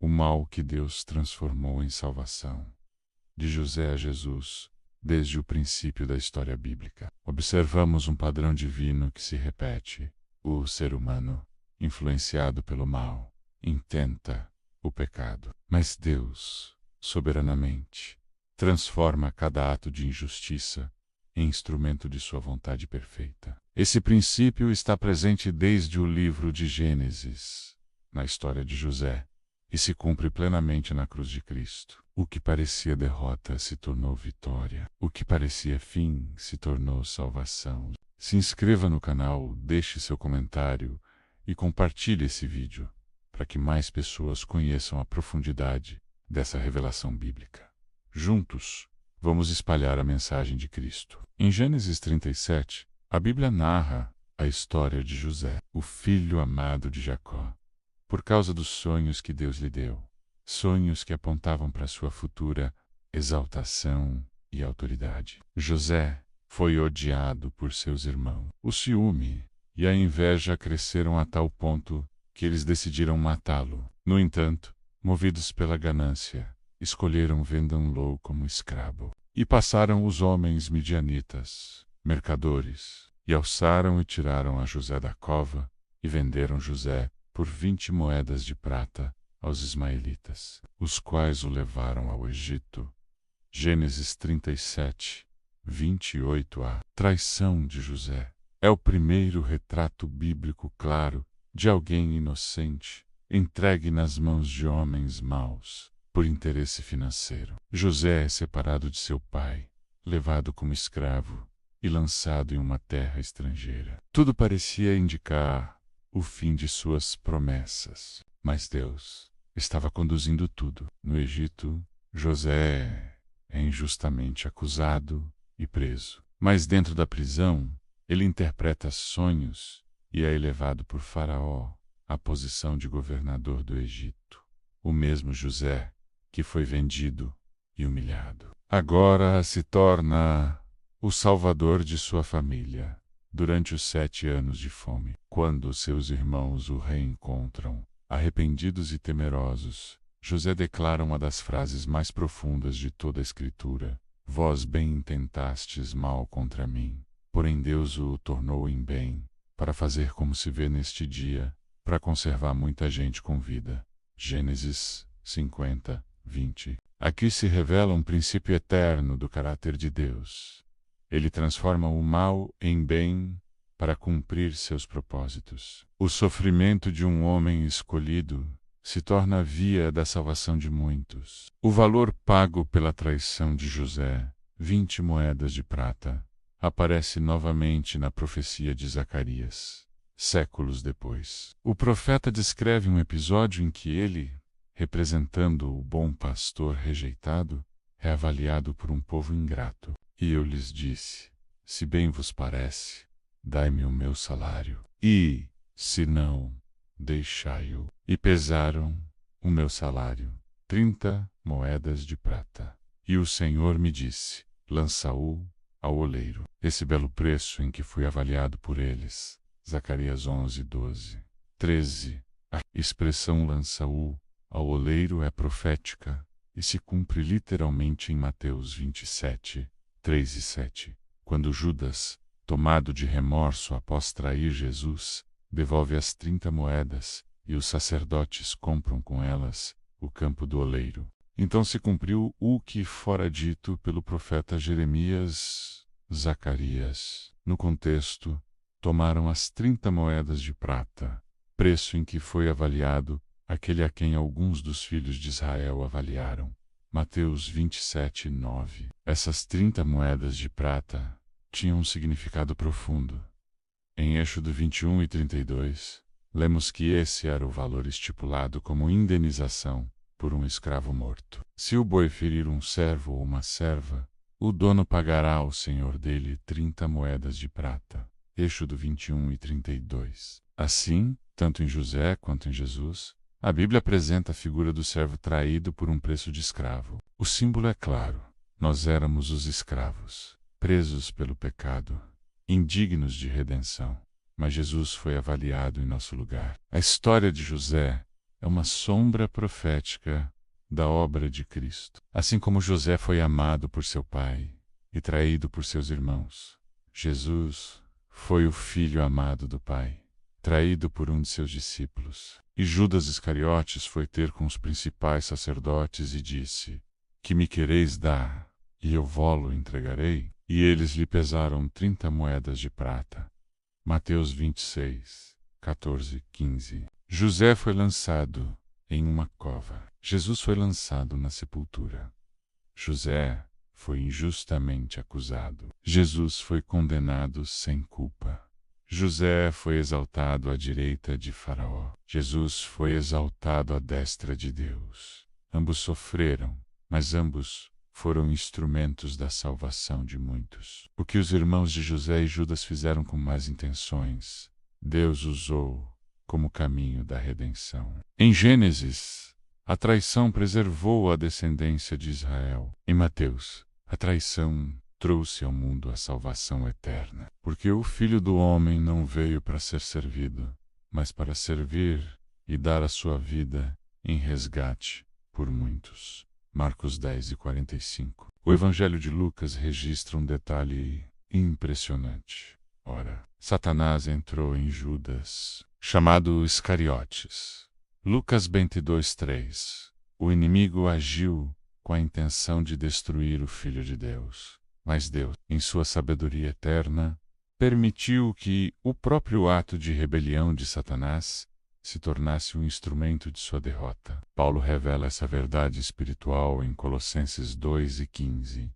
o mal que Deus transformou em salvação. De José a Jesus, desde o princípio da história bíblica, observamos um padrão divino que se repete. O ser humano, influenciado pelo mal, intenta o pecado. Mas Deus, soberanamente, transforma cada ato de injustiça em instrumento de sua vontade perfeita. Esse princípio está presente desde o livro de Gênesis, na história de José, e se cumpre plenamente na cruz de Cristo. O que parecia derrota se tornou vitória. O que parecia fim se tornou salvação. Se inscreva no canal, deixe seu comentário e compartilhe esse vídeo para que mais pessoas conheçam a profundidade dessa revelação bíblica. Juntos, vamos espalhar a mensagem de Cristo. Em Gênesis 37, a Bíblia narra a história de José, o filho amado de Jacó, por causa dos sonhos que Deus lhe deu. Sonhos que apontavam para sua futura exaltação e autoridade. José foi odiado por seus irmãos. O ciúme e a inveja cresceram a tal ponto que eles decidiram matá-lo. No entanto, movidos pela ganância, escolheram vendê-lo como escravo. E passaram os homens midianitas, mercadores, e alçaram e tiraram a José da cova e venderam José por 20 moedas de prata aos ismaelitas, os quais o levaram ao Egito. Gênesis 37, 28a. Traição de José é o primeiro retrato bíblico claro de alguém inocente, entregue nas mãos de homens maus, por interesse financeiro. José é separado de seu pai, levado como escravo e lançado em uma terra estrangeira. Tudo parecia indicar o fim de suas promessas, mas Deus estava conduzindo tudo. No Egito, José é injustamente acusado e preso. Mas dentro da prisão, ele interpreta sonhos e é elevado por Faraó à posição de governador do Egito. O mesmo José que foi vendido e humilhado. Agora se torna o salvador de sua família durante os 7 anos de fome. Quando seus irmãos o reencontram, arrependidos e temerosos, José declara uma das frases mais profundas de toda a Escritura: Vós bem intentastes mal contra mim, porém Deus o tornou em bem, para fazer como se vê neste dia, para conservar muita gente com vida. Gênesis 50, 20. Aqui se revela um princípio eterno do caráter de Deus. Ele transforma o mal em bem para cumprir seus propósitos. O sofrimento de um homem escolhido se torna a via da salvação de muitos. O valor pago pela traição de José, 20 moedas de prata, aparece novamente na profecia de Zacarias, séculos depois. O profeta descreve um episódio em que ele, representando o bom pastor rejeitado, é avaliado por um povo ingrato. E eu lhes disse: se bem vos parece, dai-me o meu salário, e, se não, deixai-o. E pesaram o meu salário, 30 moedas de prata. E o Senhor me disse: lança-o ao oleiro. Esse belo preço em que fui avaliado por eles. Zacarias 11, 12. 13. A expressão lança-o ao oleiro é profética e se cumpre literalmente em Mateus 27, 3 e 7, quando Judas, tomado de remorso após trair Jesus, devolve as 30 moedas e os sacerdotes compram com elas o campo do oleiro. Então se cumpriu o que fora dito pelo profeta Jeremias. Zacarias. No contexto, tomaram as 30 moedas de prata, preço em que foi avaliado aquele a quem alguns dos filhos de Israel avaliaram. Mateus 27, 9. Essas 30 moedas de prata tinham um significado profundo. Em Êxodo 21 e 32, lemos que esse era o valor estipulado como indenização por um escravo morto. Se o boi ferir um servo ou uma serva, o dono pagará ao senhor dele 30 moedas de prata. Êxodo 21 e 32. Assim, tanto em José quanto em Jesus, a Bíblia apresenta a figura do servo traído por um preço de escravo. O símbolo é claro. Nós éramos os escravos, presos pelo pecado, indignos de redenção. Mas Jesus foi avaliado em nosso lugar. A história de José é uma sombra profética da obra de Cristo. Assim como José foi amado por seu pai e traído por seus irmãos, Jesus foi o filho amado do Pai, traído por um de seus discípulos. E Judas Iscariotes foi ter com os principais sacerdotes e disse: Que me quereis dar, e eu vo-lo entregarei? E eles lhe pesaram 30 moedas de prata. Mateus 26, 14, 15. José foi lançado em uma cova. Jesus foi lançado na sepultura. José foi injustamente acusado. Jesus foi condenado sem culpa. José foi exaltado à direita de Faraó. Jesus foi exaltado à destra de Deus. Ambos sofreram, mas ambos foram instrumentos da salvação de muitos. O que os irmãos de José e Judas fizeram com más intenções, Deus usou como caminho da redenção. Em Gênesis, a traição preservou a descendência de Israel. Em Mateus, a traição trouxe ao mundo a salvação eterna. Porque o Filho do Homem não veio para ser servido, mas para servir e dar a sua vida em resgate por muitos. Marcos 10 e 45. O Evangelho de Lucas registra um detalhe impressionante. Ora, Satanás entrou em Judas, chamado Iscariotes. Lucas 22, 3. O inimigo agiu com a intenção de destruir o Filho de Deus. Mas Deus, em sua sabedoria eterna, permitiu que o próprio ato de rebelião de Satanás se tornasse um instrumento de sua derrota. Paulo revela essa verdade espiritual em Colossenses 2 e 15.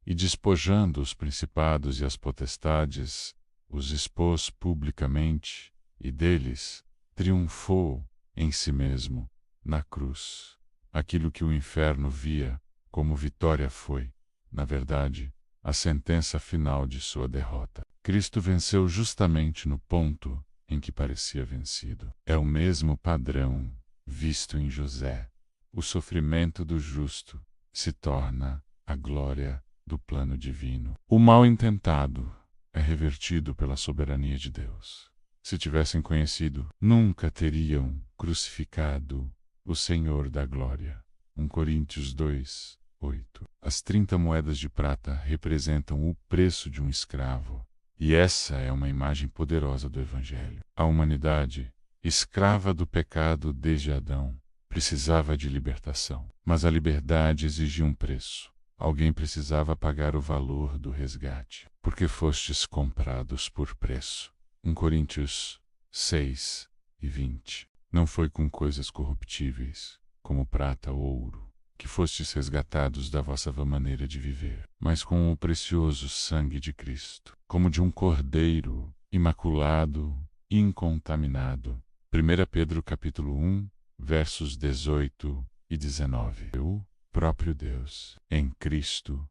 E despojando os principados e as potestades, os expôs publicamente, e deles triunfou em si mesmo, na cruz. Aquilo que o inferno via como vitória foi, na verdade, a sentença final de sua derrota. Cristo venceu justamente no ponto em que parecia vencido. É o mesmo padrão visto em José. O sofrimento do justo se torna a glória do plano divino. O mal intentado é revertido pela soberania de Deus. Se tivessem conhecido, nunca teriam crucificado o Senhor da glória. 1 Coríntios 2, 8. As 30 moedas de prata representam o preço de um escravo. E essa é uma imagem poderosa do Evangelho. A humanidade, escrava do pecado desde Adão, precisava de libertação. Mas a liberdade exigia um preço. Alguém precisava pagar o valor do resgate. Porque fostes comprados por preço. 1 Coríntios 6 e 20. Não foi com coisas corruptíveis, como prata ou ouro, que fostes resgatados da vossa vã maneira de viver, mas com o precioso sangue de Cristo, como de um cordeiro imaculado e incontaminado. 1 Pedro capítulo 1, versos 18 e 19. O próprio Deus, em Cristo,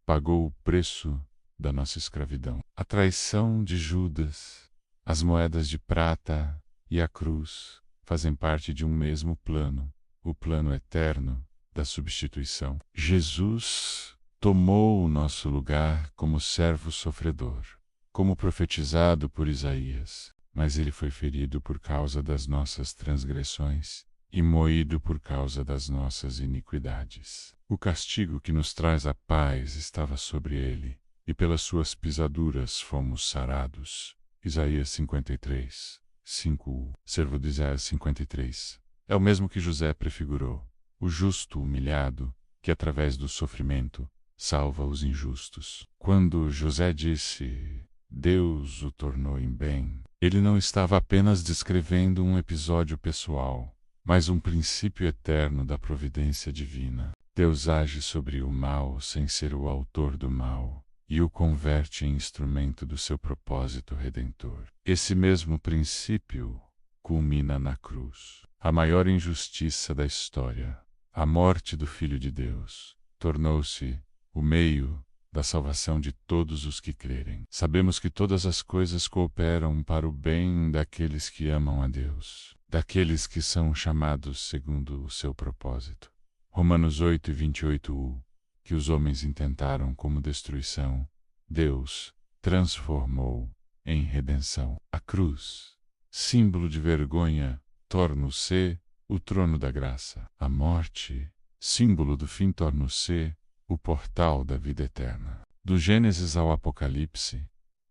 pagou o preço da nossa escravidão. A traição de Judas, as moedas de prata e a cruz fazem parte de um mesmo plano, o plano eterno da substituição. Jesus tomou o nosso lugar como servo sofredor, como profetizado por Isaías, mas ele foi ferido por causa das nossas transgressões e moído por causa das nossas iniquidades. O castigo que nos traz a paz estava sobre ele, e pelas suas pisaduras fomos sarados. Isaías 53, 5. Servo de Isaías 53. É o mesmo que José prefigurou. O justo humilhado, que através do sofrimento salva os injustos. Quando José disse, Deus o tornou em bem, ele não estava apenas descrevendo um episódio pessoal, mas um princípio eterno da providência divina. Deus age sobre o mal sem ser o autor do mal, e o converte em instrumento do seu propósito redentor. Esse mesmo princípio culmina na cruz. A maior injustiça da história, a morte do Filho de Deus, tornou-se o meio da salvação de todos os que crerem. Sabemos que todas as coisas cooperam para o bem daqueles que amam a Deus, daqueles que são chamados segundo o seu propósito. Romanos 8 e 28, que os homens intentaram como destruição, Deus transformou em redenção. A cruz, símbolo de vergonha, torna-se o trono da graça. A morte, símbolo do fim, torna-se o portal da vida eterna. Do Gênesis ao Apocalipse,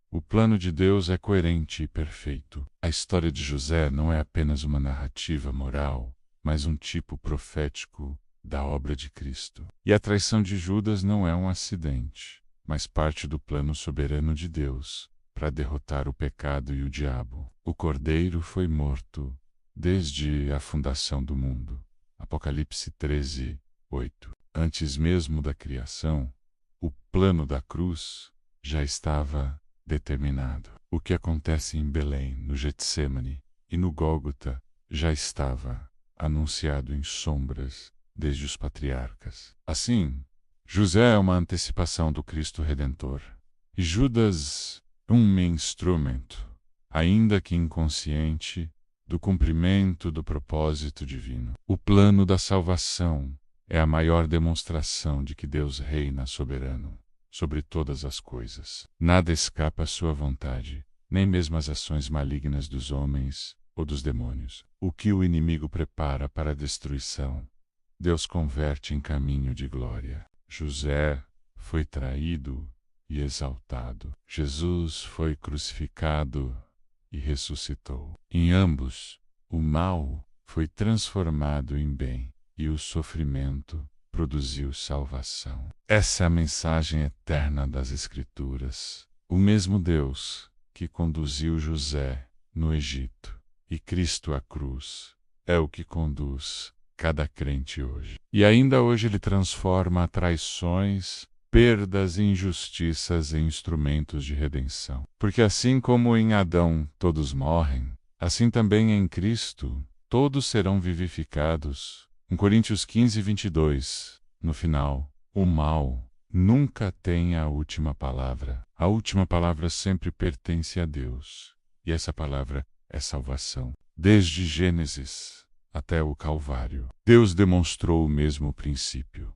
o plano de Deus é coerente e perfeito. A história de José não é apenas uma narrativa moral, mas um tipo profético da obra de Cristo. E a traição de Judas não é um acidente, mas parte do plano soberano de Deus para derrotar o pecado e o diabo. O Cordeiro foi morto desde a fundação do mundo. Apocalipse 13:8. Antes mesmo da criação, o plano da cruz já estava determinado. O que acontece em Belém, no Getsêmani e no Gólgota já estava anunciado em sombras desde os patriarcas. Assim, José é uma antecipação do Cristo Redentor e Judas um instrumento, ainda que inconsciente, do cumprimento do propósito divino. O plano da salvação é a maior demonstração de que Deus reina soberano sobre todas as coisas. Nada escapa à sua vontade, nem mesmo as ações malignas dos homens ou dos demônios. O que o inimigo prepara para a destruição, Deus converte em caminho de glória. José foi traído e exaltado. Jesus foi crucificado e ressuscitou. Em ambos, o mal foi transformado em bem e o sofrimento produziu salvação. Essa é a mensagem eterna das Escrituras. O mesmo Deus que conduziu José no Egito e Cristo à cruz é o que conduz cada crente hoje. E ainda hoje ele transforma traições, perdas e injustiças em instrumentos de redenção. Porque assim como em Adão todos morrem, assim também em Cristo todos serão vivificados. Em Coríntios 15:22, no final, o mal nunca tem a última palavra. A última palavra sempre pertence a Deus. E essa palavra é salvação. Desde Gênesis até o Calvário, Deus demonstrou o mesmo princípio.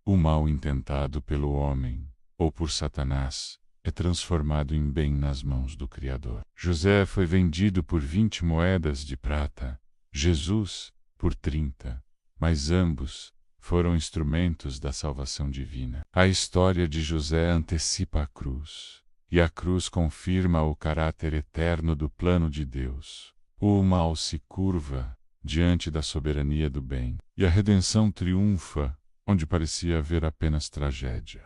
O mal intentado pelo homem, ou por Satanás, é transformado em bem nas mãos do Criador. José foi vendido por 20 moedas de prata, Jesus por 30, mas ambos foram instrumentos da salvação divina. A história de José antecipa a cruz, e a cruz confirma o caráter eterno do plano de Deus. O mal se curva diante da soberania do bem, e a redenção triunfa onde parecia haver apenas tragédia.